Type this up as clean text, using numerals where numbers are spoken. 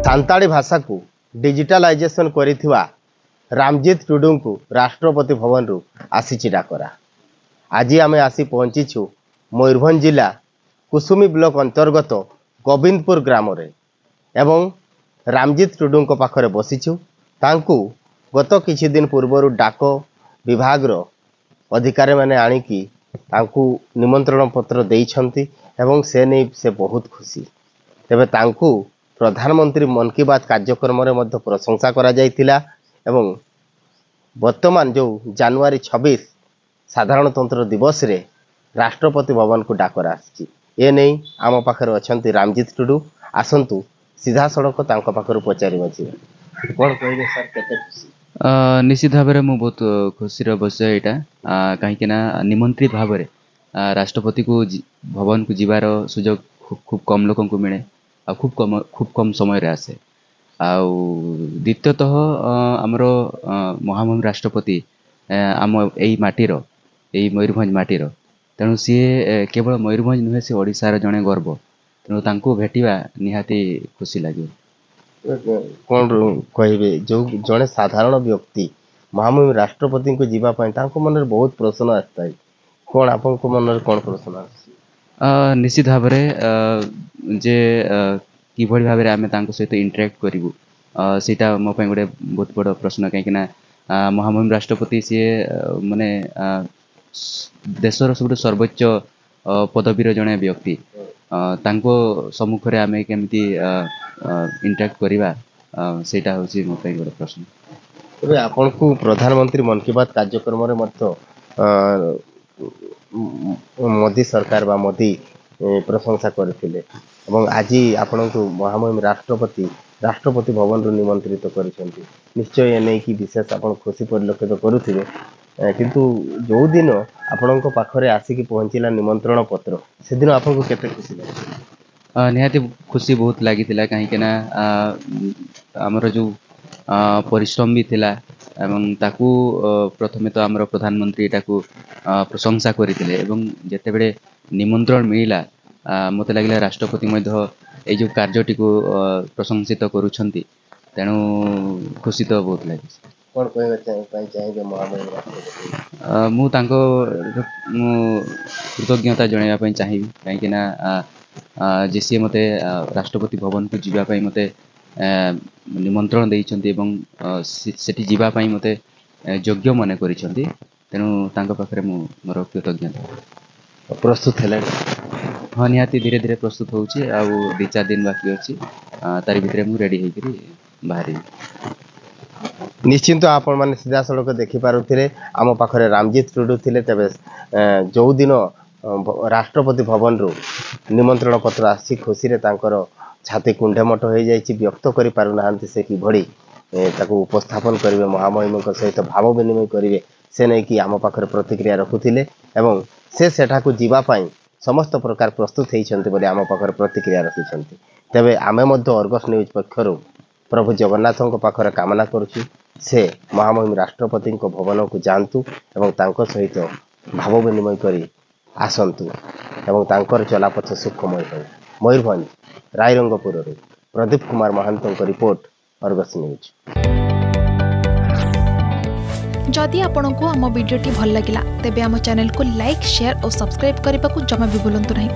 सान्ताड़ी भाषा को डिजिटलाइजेशन करिथिवा रामजीत टुडू को राष्ट्रपति भवन रु आसी डाकरा। आज आम आसी पहुंचीछु मयूरभंज जिला कुसुमी ब्लॉक अंतर्गत गोविंदपुर ग्राम रे एवं रामजीत टुडू पाखरे बसीछु। तांकु गत किछि दिन पूर्व डाक विभाग रो अधिकारी माने आनिकी तांकु निमंत्रण पत्र देइछंती एवं से नहीं से बहुत खुशी। तेबे तांकु प्रधानमंत्री मन की बात कार्यक्रम रे मध्य प्रशंसा करा जायतिला एवं वर्तमान जो जनवरी 26 साधारणतंत्र दिवस रे राष्ट्रपति भवन को डाकरा आछि। ए नहीं आम पाखरे अछंती रामजीत टुडू। आसंतु सीधा सड़क तांको पाखरु पचारि बछि कोन कहबे सर केते खुशी। निश्चित भाव में मुझे बहुत खुशी विषय यहाँ कहीं निमंत्रित भाव में राष्ट्रपति को भवन को जीवार सुजोग खूब कम लोक को मिले आ खूब कम समय रे आसे। द्वितीयतः आमर महामहिम राष्ट्रपति आम यही माटीर यही मयूरभंज माटीर तेणु सी केवल मयूरभंज नुहे सी ओडिशार जड़े गर्व तेणु तांको भेटिबा निहाती खुशी लगे। कौन कहे जो जड़े साधारण व्यक्ति महामहिम राष्ट्रपति को जीवा मन में बहुत प्रश्न आता है कौन आप मन कौन प्रश्न निश्चित भाव जे किभली भाव में आम सहित इंटरेक्ट करूँ सीटा मो गोटे बहुत बड़ प्रश्न कहीं महामहिम राष्ट्रपति सी माने देशर सब सर्वोच्च पदवीर जड़े व्यक्ति तांको सम्मुख में आम केमती इंटरेक्ट करवा सेटा होची मो पे गोटे प्रश्न। तबे आपन को प्रधानमंत्री मन की बात कार्यक्रम रे मत मोदी सरकार बा मोदी प्रशंसा करथिले एवं आज आपन को महामहिम राष्ट्रपति भवन रु निमंत्रित करिसेंती। निश्चय ए नै कि विशेष आपन खुशी परिलक्षित करूथिबे किंतु जो दिन आपन को पाखरे आसी पहुंचला निमंत्रण पत्र से दिन आपन को केते खुशी लागे। निहाती खुशी बहुत लगी कहीं आमर जो परिश्रम भी थिला एवं ताकू प्रथमे तो आमर प्रधानमंत्री ताकू प्रशंसा करथिले एवं जेते बेले निमंत्रण मिला मते लागिला राष्ट्रपति मध्य ए जो कार्यटी को प्रशंसित करूछंती तेणु खुशी तो बहुत लगी। कौन कहबे चाहिए महामहिम राष्ट्रपति मु तांको कृतज्ञता जणाइबा चाहिए कहीं जे सी मते राष्ट्रपति भवन को जीवाई मते निमंत्रण देइछंती एवं सेठी जीवाई मते योग्य मन करिछंती तेणु तांको पाखरे मु मोर कृतज्ञता। प्रस्तुत है हाँ निहाती धीरे धीरे प्रस्तुत होउची आ 2-4 दिन बाकी अछि तारि भितरे मु रेडी हेकरी बाहरी। निश्चिंत आपण माने सीधा सड़क देखि पारुथिले आम पाखरे रामजीत टुडू थिले। तबे जो दिन राष्ट्रपति भवन रु निमंत्रण पत्र आसी खुशी रे तांकर छाती कुंडेमठ हो जाइछि व्यक्त करि पारु नाहंती से कि भड़ी ताको उपस्थापन करिवे महामहिम सहित भाव विनिमय करिवे से नै कि आम पाखरे प्रतिक्रिया रखुथिले एवं से सेठा को जीवा पाई समस्त प्रकार प्रस्तुत हेइछन्ते बोली आम पाखरे प्रतिक्रिया रखिछन्ते। तबे आमे मध्य अर्गस न्यूज पक्षरु प्रभु जगन्नाथों पाखरे कामना करूछु से महामहिम राष्ट्रपति भवन को जातु एवं तांको सहित भाव विनिमय करी आसंतु एवं तांकर चलापथ सुखमय हो। मयूरभंज रायरंगपुर प्रदीप कुमार महांतों को रिपोर्ट अर्गस न्यूज। जदि आपंक आम भिडी भल लगा तेब आम चैनल को लाइक शेयर और सब्सक्राइब करने को जमा भी भूलु नहीं।